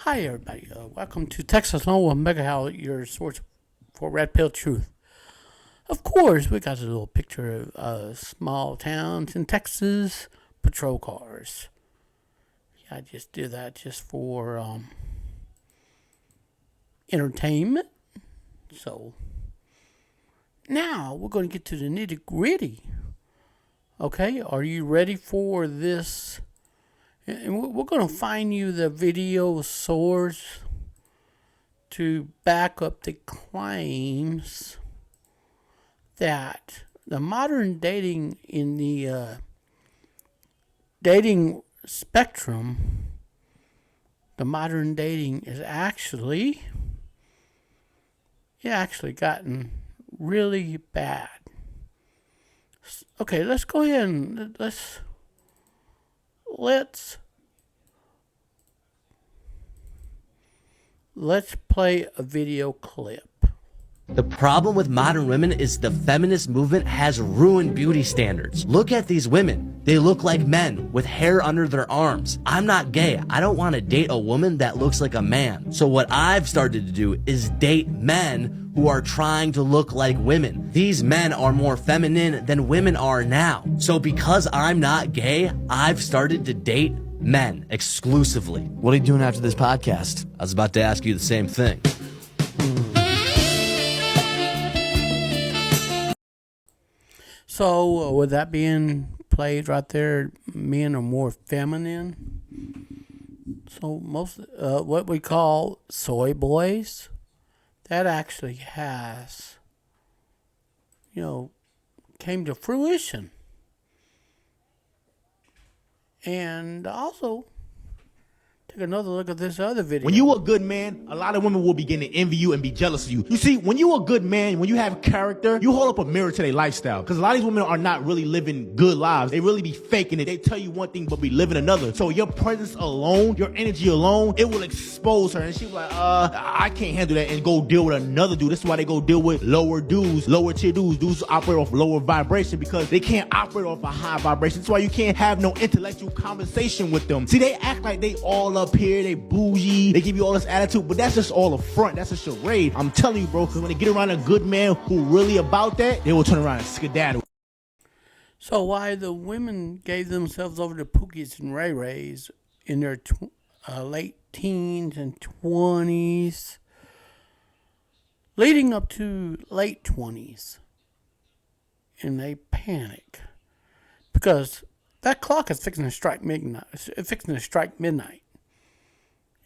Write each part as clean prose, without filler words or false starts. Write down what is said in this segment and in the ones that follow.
Hi, everybody. Welcome to Texas Law with Mega Hal, your source for Red Pill Truth. Of course, we got a little picture of small towns in Texas, patrol cars. Yeah, I just did that just for entertainment. So, now we're going to get to the nitty gritty. Okay, are you ready for this? And we're going to find you the video source to back up the claims that the modern dating in the dating spectrum, the modern dating is actually gotten really bad. Okay, let's go ahead and let's play a video clip. The problem with modern women is the feminist movement has ruined beauty standards. Look at these women. They look like men with hair under their arms. I'm not gay. I don't want to date a woman that looks like a man. So what I've started to do is date men who are trying to look like women. These men are more feminine than women are now. So because I'm not gay, I've started to date men exclusively. What are you doing after this podcast? I was about to ask you the same thing. So, with that being played right there, men are more feminine. So, most what we call soy boys, that actually has, came to fruition. And also, take another look at this other video. When you a good man, a lot of women will begin to envy you and be jealous of you. You see, when you a good man, when you have character, you hold up a mirror to their lifestyle. Because a lot of these women are not really living good lives. They really be faking it. They tell you one thing, but be living another. So your presence alone, your energy alone, it will expose her. And she's like, I can't handle that, and go deal with another dude. This is why they go deal with lower dudes, lower tier dudes. Dudes operate off lower vibration because they can't operate off a high vibration. That's why you can't have no intellectual conversation with them. See, they act like they all up here, they bougie, they give you all this attitude, but that's just all a front. That's a charade. I'm telling you, bro, because when they get around a good man who really about that, they will turn around and skedaddle. So why the women gave themselves over to Pookies and Ray Rays in their late teens and 20s, leading up to late 20s, and they panic because that clock is fixing to strike midnight.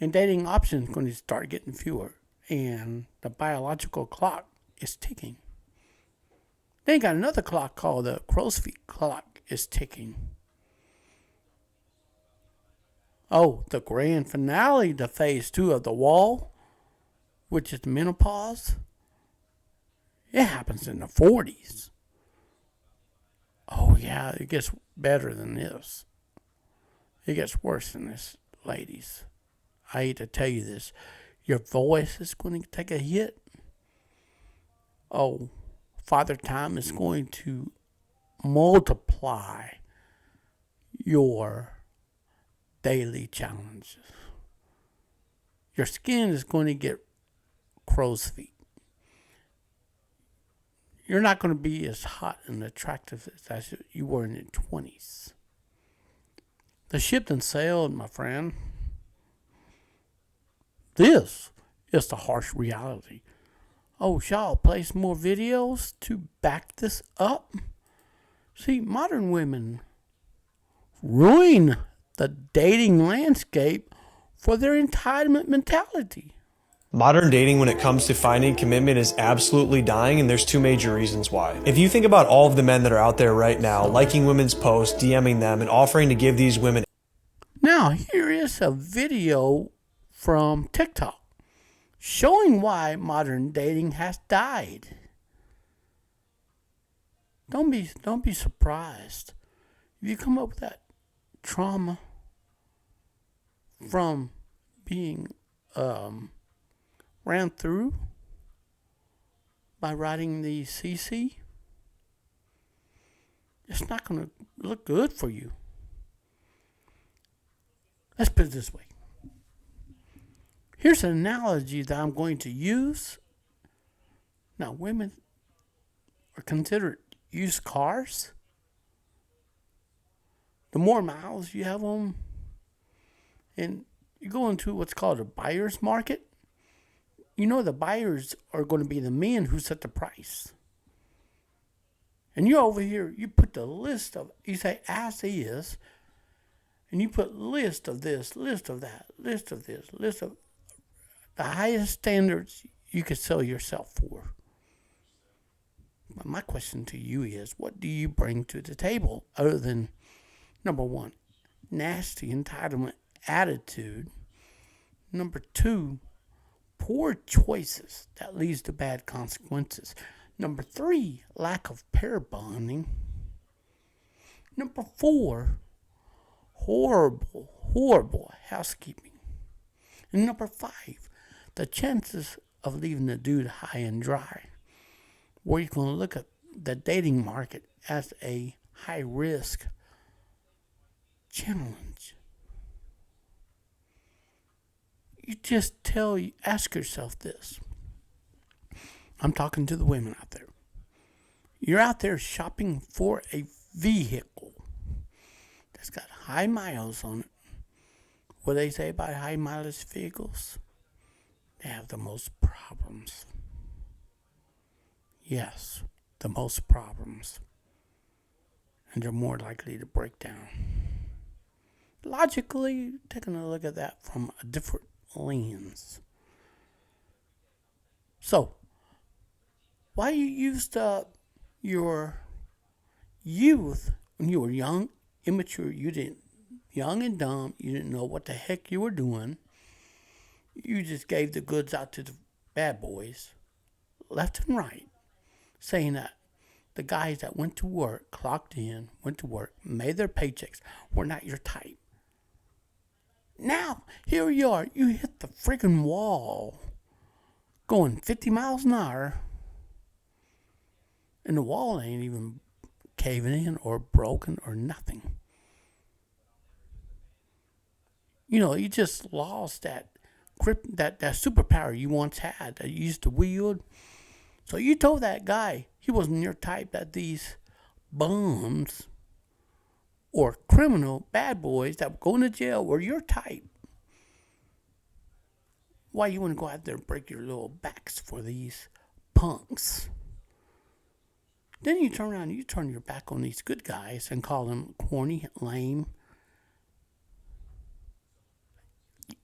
And dating options going to start getting fewer, and the biological clock is ticking. Then you got another clock called the crow's feet clock is ticking. Oh, the grand finale to phase 2 of the wall, which is menopause, it happens in the 40s. Oh yeah, it gets better than this. It gets worse than this, ladies. I hate to tell you this. Your voice is going to take a hit. Oh, Father Time is going to multiply your daily challenges. Your skin is going to get crow's feet. You're not going to be as hot and attractive as you were in your 20s. The ship done sailed, my friend. This is the harsh reality. Oh, shall I play some more videos to back this up? See, modern women ruin the dating landscape for their entitlement mentality. Modern dating when it comes to finding commitment is absolutely dying, and there's two major reasons why. If you think about all of the men that are out there right now, liking women's posts, DMing them, and offering to give these women... Now, here is a video from TikTok showing why modern dating has died. Don't be surprised if you come up with that trauma from being ran through by riding the CC. It's not going to look good for you. Let's put it this way. Here's an analogy that I'm going to use. Now, women are considered used cars. The more miles you have on them, and you go into what's called a buyer's market, you know the buyers are going to be the men who set the price. And you're over here, you put the list of, you say as is, and you put list of this, list of that, list of this, list of the highest standards you could sell yourself for. But my question to you is, what do you bring to the table other than, number one, nasty entitlement attitude? Number two, poor choices that leads to bad consequences. Number three, lack of pair bonding. Number four, horrible housekeeping. And number five, the chances of leaving the dude high and dry, where you're going to look at the dating market as a high risk challenge. You just ask yourself this. I'm talking to the women out there. You're out there shopping for a vehicle that's got high miles on it. What they say about high mileage vehicles? They have the most problems. Yes, the most problems. And they're more likely to break down. Logically, taking a look at that from a different lens. So, why you used up your youth when you were young, immature, young and dumb, you didn't know what the heck you were doing. You just gave the goods out to the bad boys, left and right, saying that the guys that went to work, clocked in, went to work, made their paychecks, were not your type. Now, here you are, you hit the friggin' wall, going 50 miles an hour, and the wall ain't even caving in or broken or nothing. You know, you just lost that grip, that superpower you once had that you used to wield. So you told that guy he wasn't your type, that these bums or criminal bad boys that were going to jail were your type. Why you want to go out there and break your little backs for these punks? Then you turn around and you turn your back on these good guys and call them corny, lame.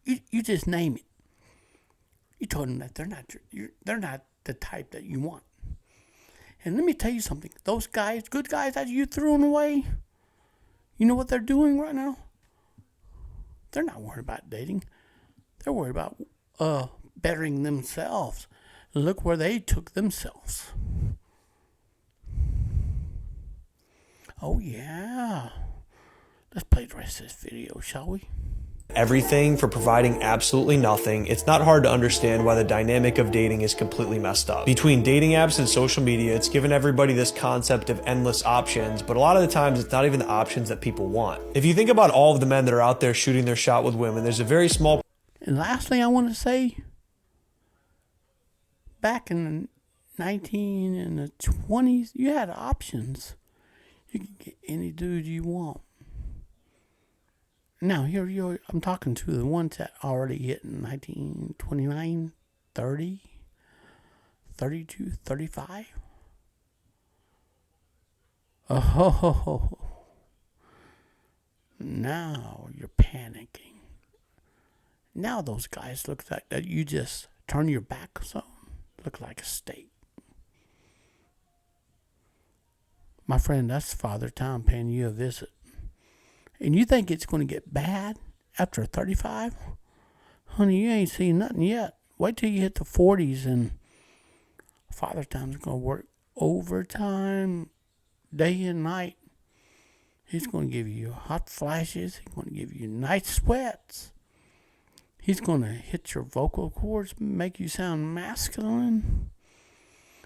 You just name it. You told them that they're not the type that you want. And let me tell you something. Those guys, good guys that you threw away, you know what they're doing right now? They're not worried about dating. They're worried about bettering themselves. Look where they took themselves. Oh, yeah. Let's play the rest of this video, shall we? Everything for providing absolutely nothing. It's not hard to understand why the dynamic of dating is completely messed up. Between dating apps and social media, it's given everybody this concept of endless options, but a lot of the times it's not even the options that people want. If you think about all of the men that are out there shooting their shot with women, there's a very small... And lastly, I want to say, back in the 1920s, you had options. You could get any dude you want. Now, here I'm talking to the ones that already hit in 1929, 30, 32, 35. Oh, now you're panicking. Now those guys look like that you just turn your back on, look like a steak. My friend, that's Father Time paying you a visit. And you think it's going to get bad after 35? Honey, you ain't seen nothing yet. Wait till you hit the 40s and Father Time's going to work overtime, day and night. He's going to give you hot flashes. He's going to give you night sweats. He's going to hit your vocal cords, make you sound masculine.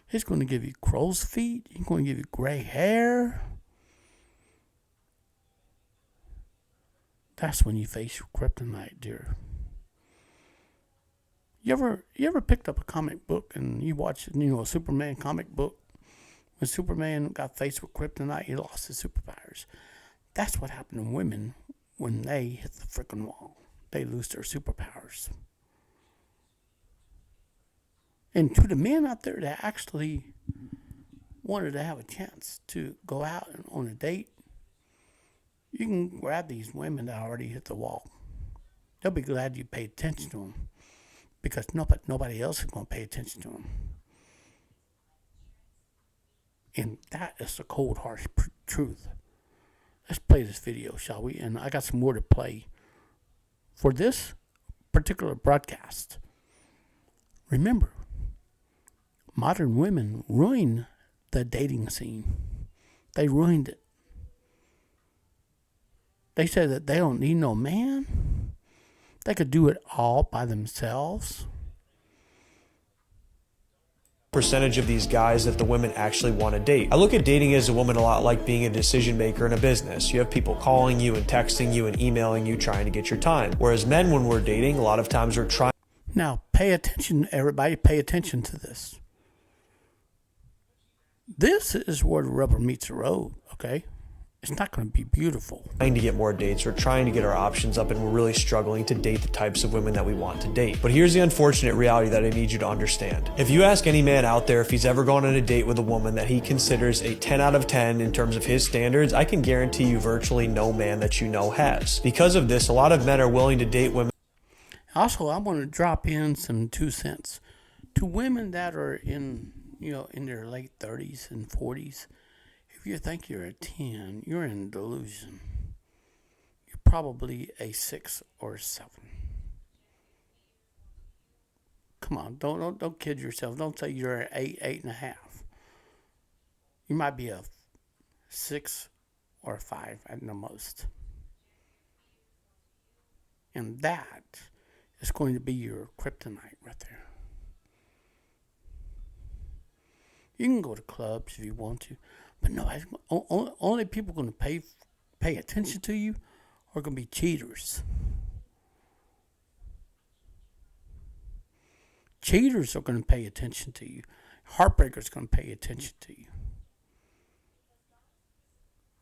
He's going to give you crow's feet. He's going to give you gray hair. That's when you face your kryptonite, dear. You ever picked up a comic book and you watched, a Superman comic book? When Superman got faced with kryptonite, he lost his superpowers. That's what happened to women when they hit the freaking wall. They lose their superpowers. And to the men out there that actually wanted to have a chance to go out on a date, you can grab these women that already hit the wall. They'll be glad you paid attention to them because nobody else is going to pay attention to them. And that is the cold, harsh truth. Let's play this video, shall we? And I got some more to play for this particular broadcast. Remember, modern women ruined the dating scene. They ruined it. They said that they don't need no man. They could do it all by themselves. Percentage of these guys that the women actually want to date. I look at dating as a woman a lot like being a decision maker in a business. You have people calling you and texting you and emailing you trying to get your time. Whereas men, when we're dating, a lot of times we're trying. Now, pay attention, everybody. Pay attention to this. This is where the rubber meets the road, okay? It's not going to be beautiful. Trying to get more dates. We're trying to get our options up, and we're really struggling to date the types of women that we want to date. But here's the unfortunate reality that I need you to understand. If you ask any man out there if he's ever gone on a date with a woman that he considers a 10 out of 10 in terms of his standards, I can guarantee you virtually no man that you know has. Because of this, a lot of men are willing to date women. Also, I want to drop in some 2 cents to women that are in their late 30s and 40s. If you think you're a 10, you're in delusion. You're probably a 6 or a 7. Come on, don't kid yourself. Don't say you're an 8, 8.5. You might be a 6 or a 5 at the most. And that is going to be your kryptonite right there. You can go to clubs if you want to, but no, only people going to pay attention to you are going to be cheaters. Cheaters are going to pay attention to you. Heartbreakers going to pay attention to you.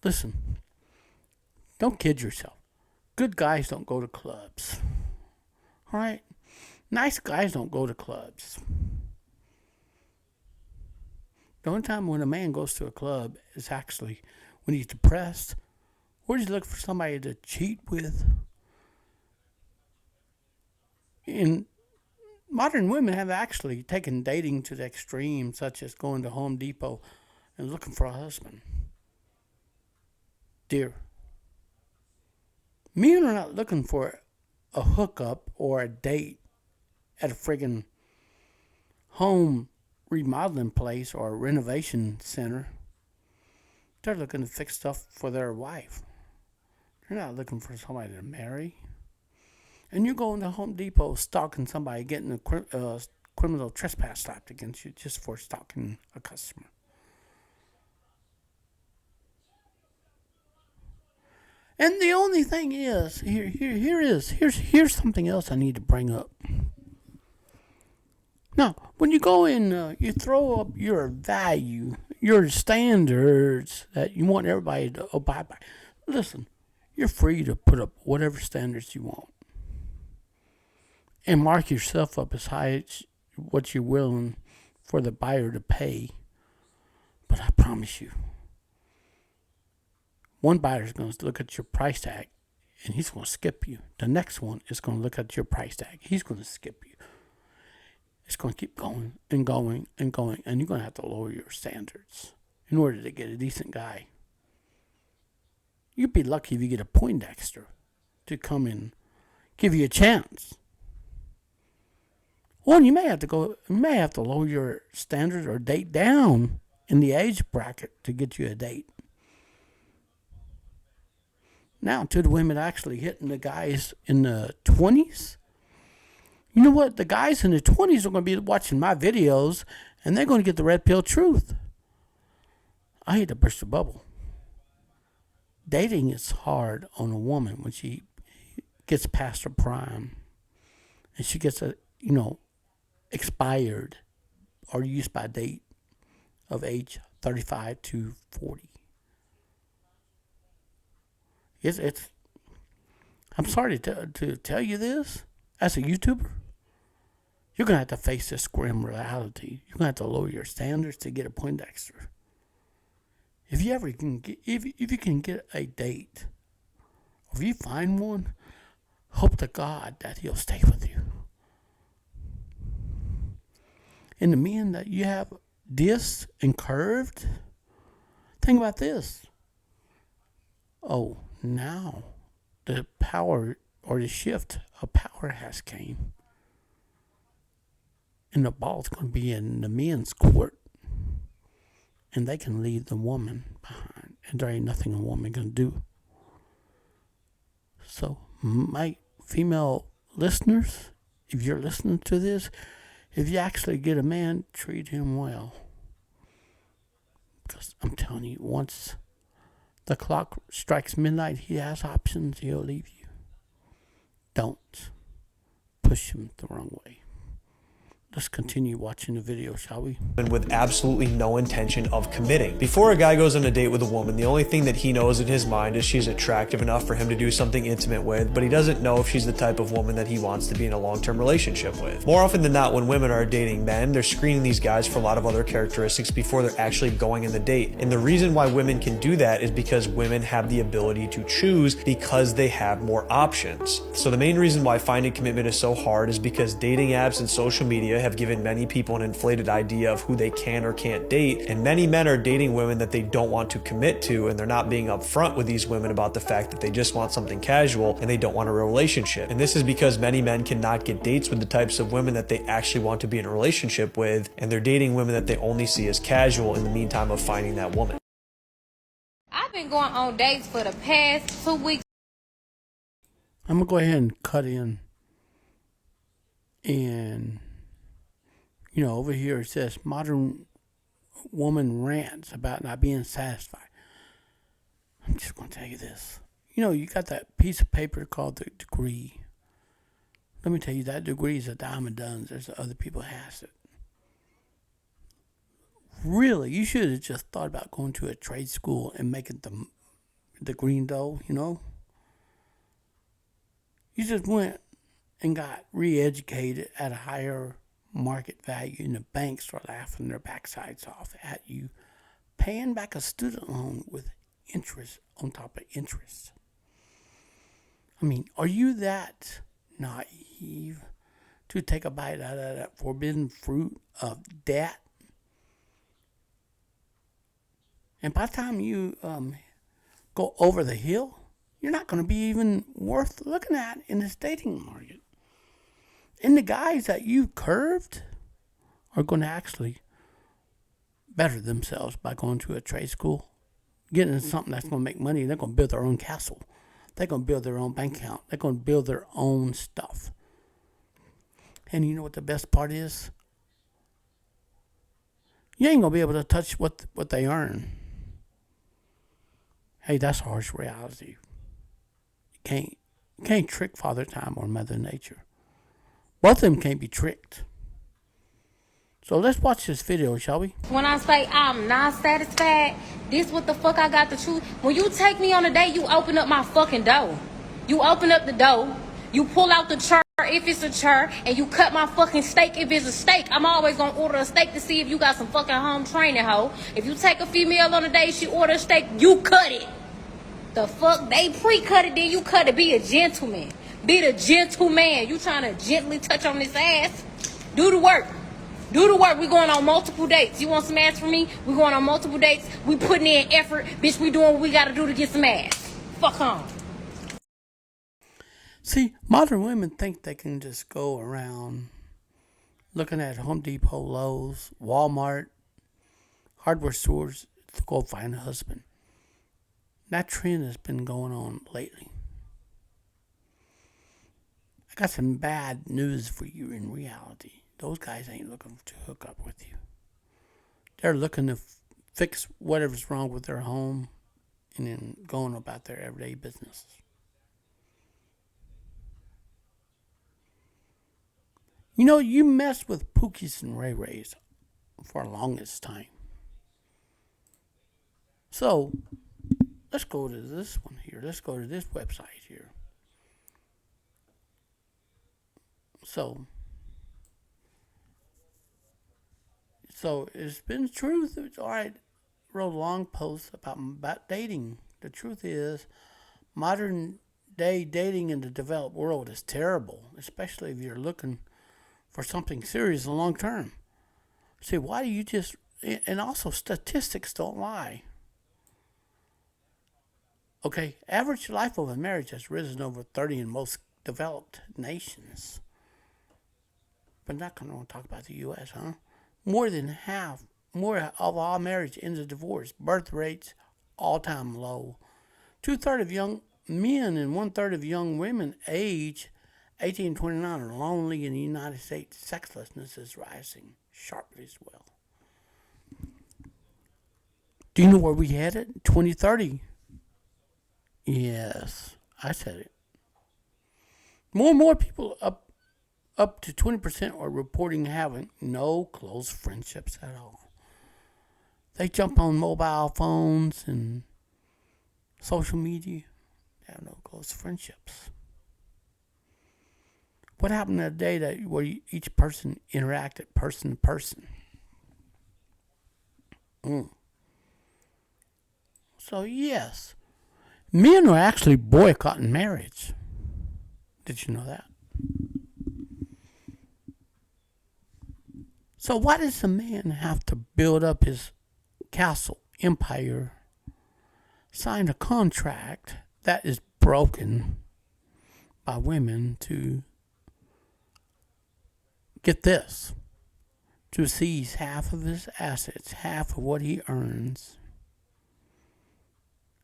Listen, don't kid yourself. Good guys don't go to clubs. All right? Nice guys don't go to clubs. The only time when a man goes to a club is actually when he's depressed or he's looking for somebody to cheat with. And modern women have actually taken dating to the extreme, such as going to Home Depot and looking for a husband. Dear, men are not looking for a hookup or a date at a friggin' home remodeling place or a renovation center. They're looking to fix stuff for their wife. They're not looking for somebody to marry. And you're going to Home Depot stalking somebody, getting a criminal trespass slapped against you just for stalking a customer. And the only thing is, here's something else I need to bring up. Now, when you go in, you throw up your value, your standards that you want everybody to abide by. Listen, you're free to put up whatever standards you want. And mark yourself up as high as what you're willing for the buyer to pay. But I promise you, one buyer is going to look at your price tag and he's going to skip you. The next one is going to look at your price tag. He's going to skip you. It's going to keep going and going and going, and you're going to have to lower your standards in order to get a decent guy. You'd be lucky if you get a Poindexter to come and give you a chance. Well, you may have to lower your standards or date down in the age bracket to get you a date. Now, to the women actually hitting the guys in the 20s, you know what? The guys in the 20s are going to be watching my videos, and they're going to get the red pill truth. I hate to burst the bubble. Dating is hard on a woman when she gets past her prime, and she gets expired or used by date of age 35 to 40. It's I'm sorry to tell you this. As a YouTuber, you're going to have to face this grim reality. You're going to have to lower your standards to get a Poindexter. If you ever can get, if you can get a date, or if you find one, hope to God that he'll stay with you. And the men that you have disc and curved, think about this. Oh, now the power or the shift of power has came. And the ball's going to be in the men's court. And they can leave the woman behind. And there ain't nothing a woman can do. So, my female listeners, if you're listening to this, if you actually get a man, treat him well. Because I'm telling you, once the clock strikes midnight, he has options, he'll leave you. Don't push him the wrong way. Let's continue watching the video, shall we? And with absolutely no intention of committing. Before a guy goes on a date with a woman, the only thing that he knows in his mind is she's attractive enough for him to do something intimate with, but he doesn't know if she's the type of woman that he wants to be in a long-term relationship with. More often than not, when women are dating men, they're screening these guys for a lot of other characteristics before they're actually going on the date. And the reason why women can do that is because women have the ability to choose because they have more options. So the main reason why finding commitment is so hard is because dating apps and social media have given many people an inflated idea of who they can or can't date, and many men are dating women that they don't want to commit to, and they're not being upfront with these women about the fact that they just want something casual and they don't want a real relationship. And this is because many men cannot get dates with the types of women that they actually want to be in a relationship with, and they're dating women that they only see as casual in the meantime of finding that woman. I've been going on dates for the past 2 weeks. I'm going to go ahead and cut in. And, you know, over here it says modern woman rants about not being satisfied. I'm just going to tell you this. You know, you got that piece of paper called the degree. Let me tell you, that degree is a dime a dozen. There's other people has it. Really, you should have just thought about going to a trade school and making the green dough, you know. You just went and got re-educated at a higher market value, and the banks are laughing their backsides off at you, paying back a student loan with interest on top of interest. I mean, are you that naive to take a bite out of that forbidden fruit of debt? And by the time you go over the hill, you're not going to be even worth looking at in this dating market. And the guys that you curved are going to actually better themselves by going to a trade school, getting into something that's going to make money. They're going to build their own castle. They're going to build their own bank account. They're going to build their own stuff. And you know what the best part is? You ain't going to be able to touch what they earn. Hey, that's harsh reality. You can't trick Father Time or Mother Nature. Both of them can't be tricked. So let's watch this video, shall we? When I say I'm not satisfied, this what the fuck I got to choose. When you take me on a date, you open up my fucking door. You open up the door. You pull out the chair if it's a chair, and you cut my fucking steak if it's a steak. I'm always gonna order a steak to see if you got some fucking home training, hoe. If you take a female on a date, she order a steak, you cut it. The fuck? They pre-cut it, then you cut it. Be a gentleman. Be the gentleman. You trying to gently touch on this ass? Do the work. Do the work. We going on multiple dates. You want some ass from me? We going on multiple dates. We putting in effort. Bitch, we doing what we gotta do to get some ass. Fuck on. See, modern women think they can just go around looking at Home Depot, Lowe's, Walmart, hardware stores to go find a husband. That trend has been going on lately. I got some bad news for you in reality. Those guys ain't looking to hook up with you. They're looking to fix whatever's wrong with their home and then going about their everyday business. You know, you messed with Pookies and Ray Rays for the longest time. So, let's go to this one here. Let's go to this website here. So it's been truth. It's all right. Wrote a long post about dating. The truth is, modern day dating in the developed world is terrible, especially if you're looking for something serious and long term. See, why do you just, and also statistics don't lie. Okay, average life of a marriage has risen over 30 in most developed nations. But not going to talk about the U.S., huh? More of all marriage ends in divorce. Birth rates, all-time low. 2/3 of young men and 1/3 of young women age 18 to 29 are lonely in the United States. Sexlessness is rising sharply as well. Do you know where we headed? 2030. Yes, I said it. More and more people up to 20% are reporting having no close friendships at all. They jump on mobile phones and social media. They have no close friendships. What happened to the day where each person interacted person to person? So yes, men are actually boycotting marriage. Did you know that? So why does a man have to build up his castle, empire, sign a contract that is broken by women to get this, to seize half of his assets, half of what he earns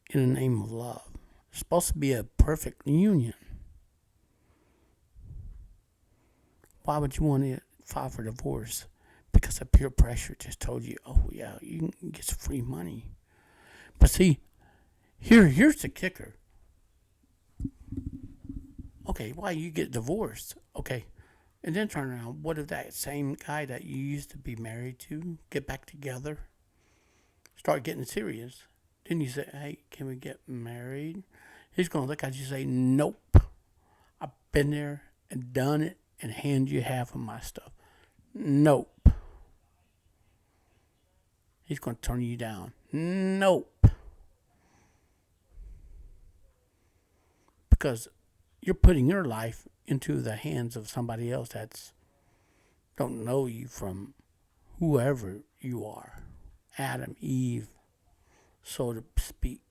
in the name of love? It's supposed to be a perfect union. Why would you want to file for divorce? Because of peer pressure just told you, oh yeah, you can get some free money. But see, here's the kicker. Okay, why you get divorced? Okay, and then turn around. What if that same guy that you used to be married to get back together, start getting serious? Then you say, hey, can we get married? He's going to look at you and say, nope. I've been there and done it and hand you half of my stuff. Nope. He's going to turn you down. Nope. Because you're putting your life into the hands of somebody else that's don't know you from whoever you are. Adam, Eve, so to speak.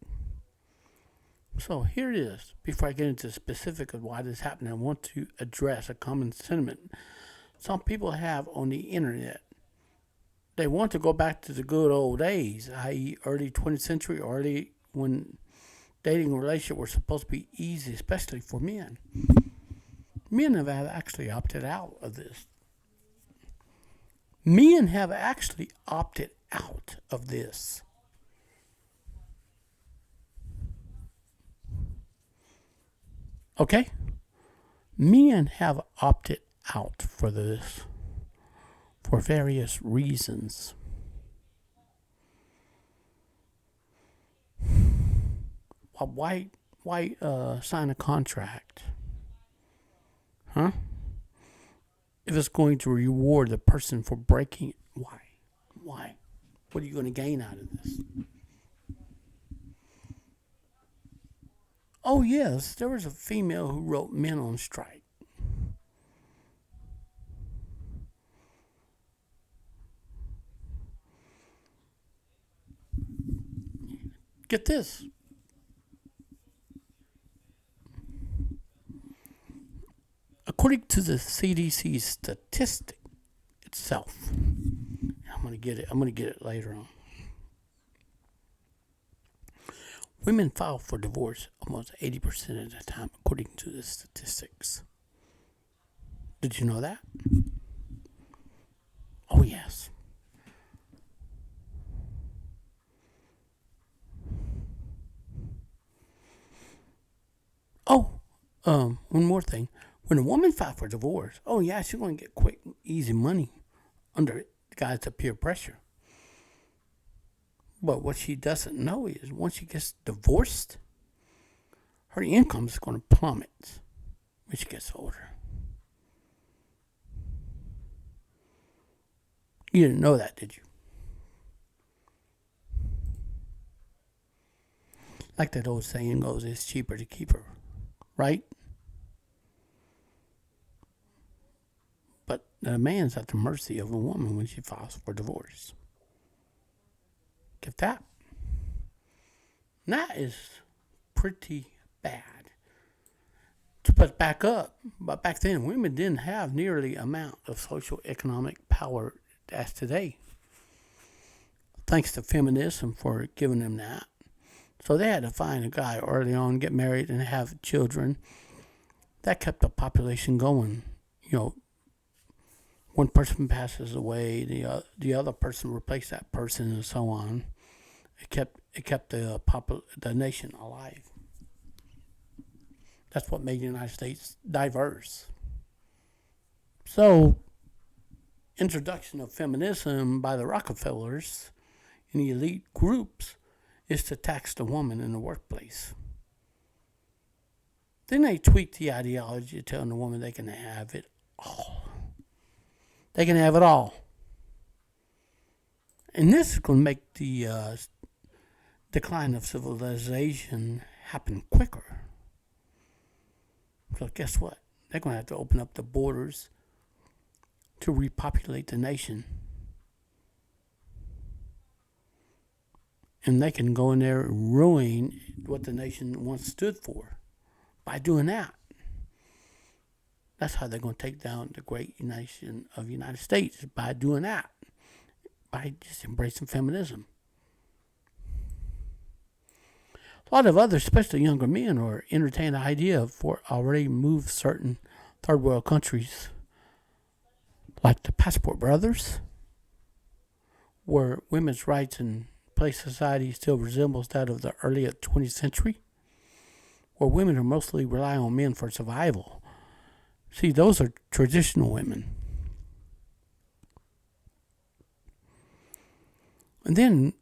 So here it is. Before I get into the specific of why this happened, I want to address a common sentiment some people have on the internet. They want to go back to the good old days, i.e. early 20th century, early when dating and relationship were supposed to be easy, especially for men. Men have actually opted out of this. Men have actually opted out of this. Okay? Men have opted out for this for various reasons. Why sign a contract? Huh? If it's going to reward the person for breaking it, why? Why? What are you going to gain out of this? Oh, yes, there was a female who wrote Men on Strike. Get this. According to the CDC statistic itself, I'm going to get it later on. Women file for divorce almost 80% of the time, according to the statistics. Did you know that? Oh, yes. Oh, one more thing. When a woman files for divorce, oh yeah, she's going to get quick, easy money under the guise of peer pressure. But what she doesn't know is once she gets divorced, her income is going to plummet when she gets older. You didn't know that, did you? Like that old saying goes, it's cheaper to keep her, right? But the man's at the mercy of a woman when she files for divorce. Get that? That is pretty bad. But back up. But back then, women didn't have nearly the amount of social economic power as today. Thanks to feminism for giving them that. So they had to find a guy early on, get married, and have children. That kept the population going. You know, one person passes away, the other person replaced that person, and so on. It kept the nation alive. That's what made the United States diverse. So, introduction of feminism by the Rockefellers and the elite groups is to tax the woman in the workplace. Then they tweak the ideology, telling the woman they can have it all. They can have it all. And this is going to make the decline of civilization happen quicker. So guess what? They're going to have to open up the borders to repopulate the nation. And they can go in there and ruin what the nation once stood for by doing that. That's how they're going to take down the great nation of the United States, by doing that, by just embracing feminism. A lot of others, especially younger men, are entertaining the idea for already moved certain third world countries, like the Passport Brothers, where women's rights and place society still resembles that of the early 20th century, where women are mostly rely on men for survival. See, those are traditional women. And then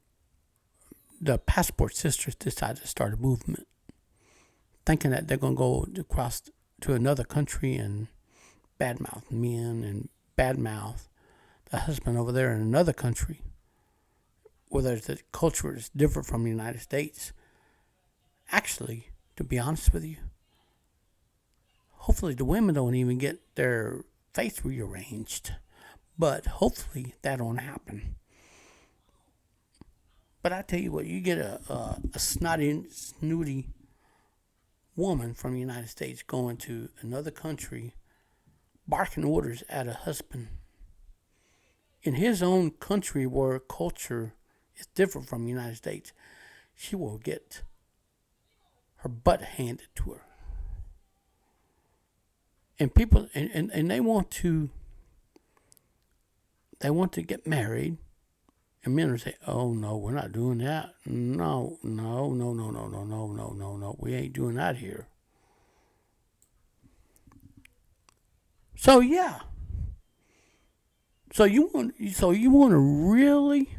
the Passport Sisters decided to start a movement, thinking that they're going to go across to another country and badmouth men and badmouth the husband over there in another country, where the culture is different from the United States. Actually, to be honest with you, hopefully the women don't even get their face rearranged, but hopefully that won't happen. But I tell you what, you get a snooty woman from the United States going to another country, barking orders at a husband in his own country where culture is different from the United States, she will get her butt handed to her. And people, and they want to get married. And men will say, oh, no, we're not doing that. No. We ain't doing that here. So, yeah. So you want to really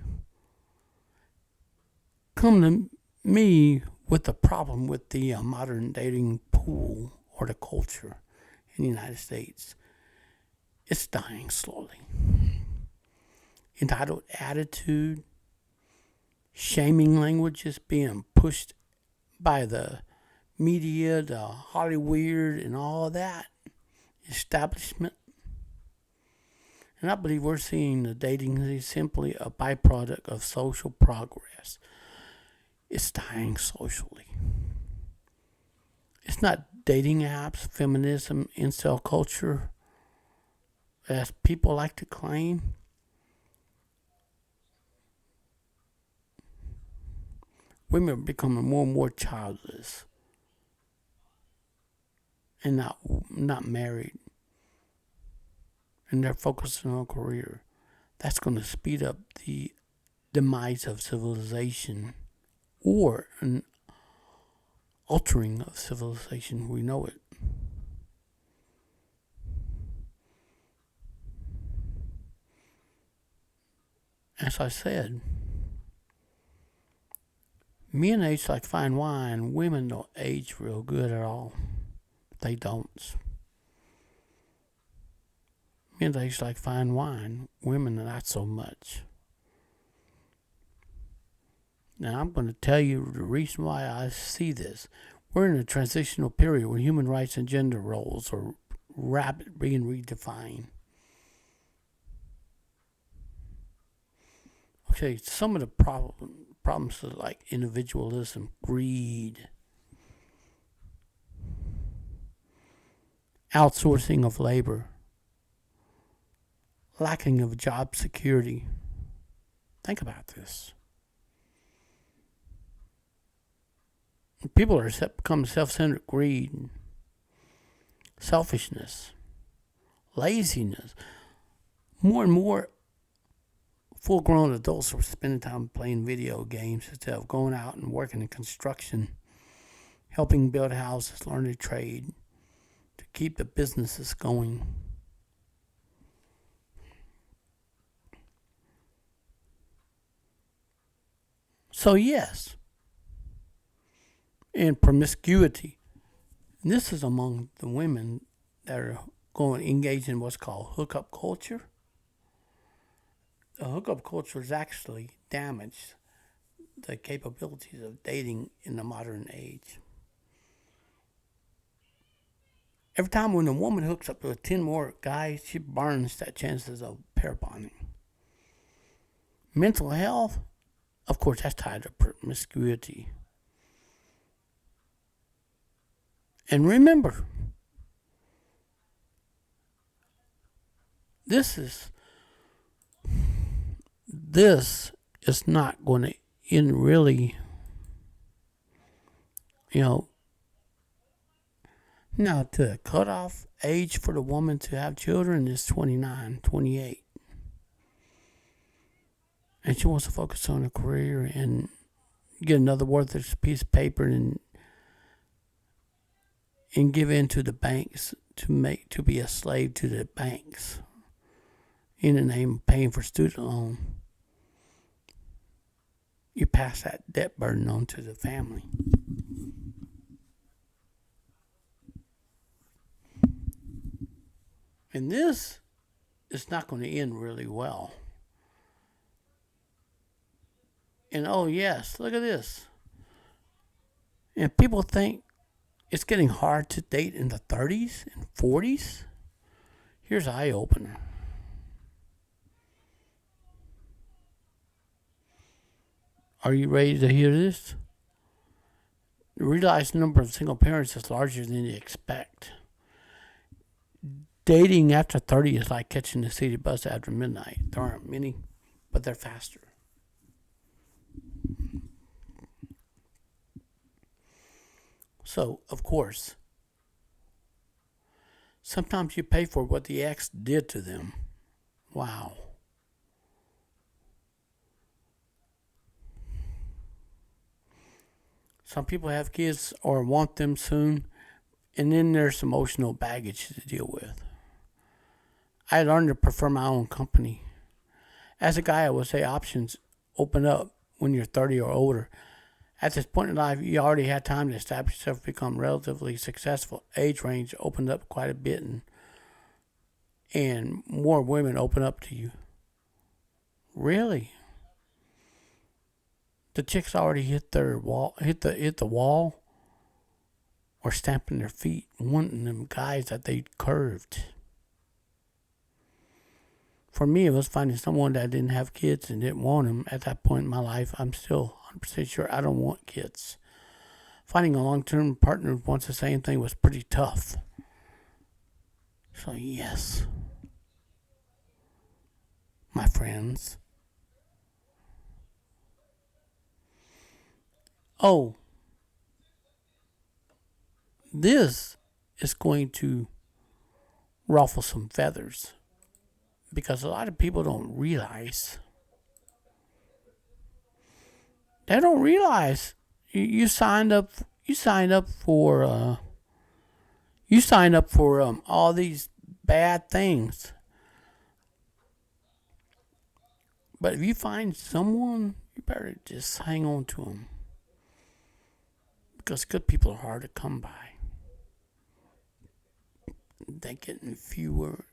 come to me with the problem with the modern dating pool or the culture in the United States. It's dying slowly. Entitled attitude, shaming languages being pushed by the media, the Hollywood, and all that establishment. And I believe we're seeing the dating is simply a byproduct of social progress. It's dying socially. It's not dating apps, feminism, incel culture, as people like to claim. Women are becoming more and more childless and not married. And they're focusing on career. That's going to speed up the demise of civilization, or an altering of civilization. We know it. as I said, men age like fine wine. Women don't age real good at all. They don't. Men age like fine wine. Women not so much. Now I'm going to tell you the reason why I see this. We're in a transitional period where human rights and gender roles are rapidly being redefined. Okay, some of the problems are like individualism, greed, outsourcing of labor, lacking of job security. Think about this. People are become self-centered, greed, selfishness, laziness. More and more full-grown adults are spending time playing video games instead of going out and working in construction, helping build houses, learning a trade to keep the businesses going. So yes, and promiscuity. And this is among the women that are going engaged in what's called hookup culture. The hookup culture has actually damaged the capabilities of dating in the modern age. Every time when a woman hooks up with 10 more guys, she burns that chances of pair bonding. Mental health, of course, that's tied to promiscuity. And remember, this is not going to end really, now the cutoff age for the woman to have children is 29, 28. And she wants to focus on her career and get another worthless piece of paper and give in to the banks to be a slave to the banks in the name of paying for student loan. You pass that debt burden on to the family. And this is not going to end really well. And oh yes, look at this. And people think it's getting hard to date in the 30s and 40s. Here's an eye-opener. Are you ready to hear this? The realized number of single parents is larger than you expect. Dating after 30 is like catching the city bus after midnight. There aren't many, but they're faster. So, of course, sometimes you pay for what the ex did to them. Wow. Some people have kids or want them soon, and then there's emotional baggage to deal with. I learned to prefer my own company. As a guy, I would say options open up when you're 30 or older. At this point in life, you already had time to establish yourself, become relatively successful. Age range opened up quite a bit, and more women open up to you. Really? The chicks already hit the wall, or stamping their feet, wanting them guys that they curved. For me, it was finding someone that didn't have kids and didn't want them. At that point in my life, I'm still 100% sure I don't want kids. Finding a long-term partner who wants the same thing was pretty tough. So yes, my friends. Oh, this is going to ruffle some feathers, because a lot of people don't realize. They don't realize you signed up for all these bad things. But if you find someone, you better just hang on to them. Because good people are hard to come by. They're getting fewer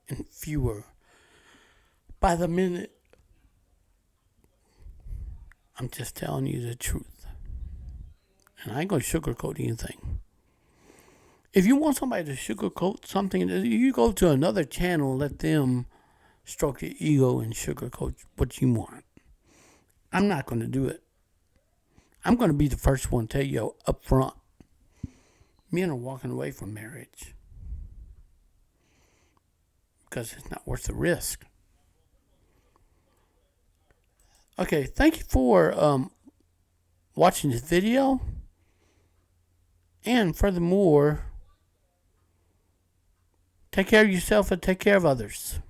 and fewer by the minute. I'm just telling you the truth. And I ain't going to sugarcoat anything. If you want somebody to sugarcoat something, you go to another channel and let them stroke your ego and sugarcoat what you want. I'm not going to do it. I'm going to be the first one to tell you up front. Men are walking away from marriage because it's not worth the risk. Okay, thank you for watching this video. And furthermore, take care of yourself and take care of others.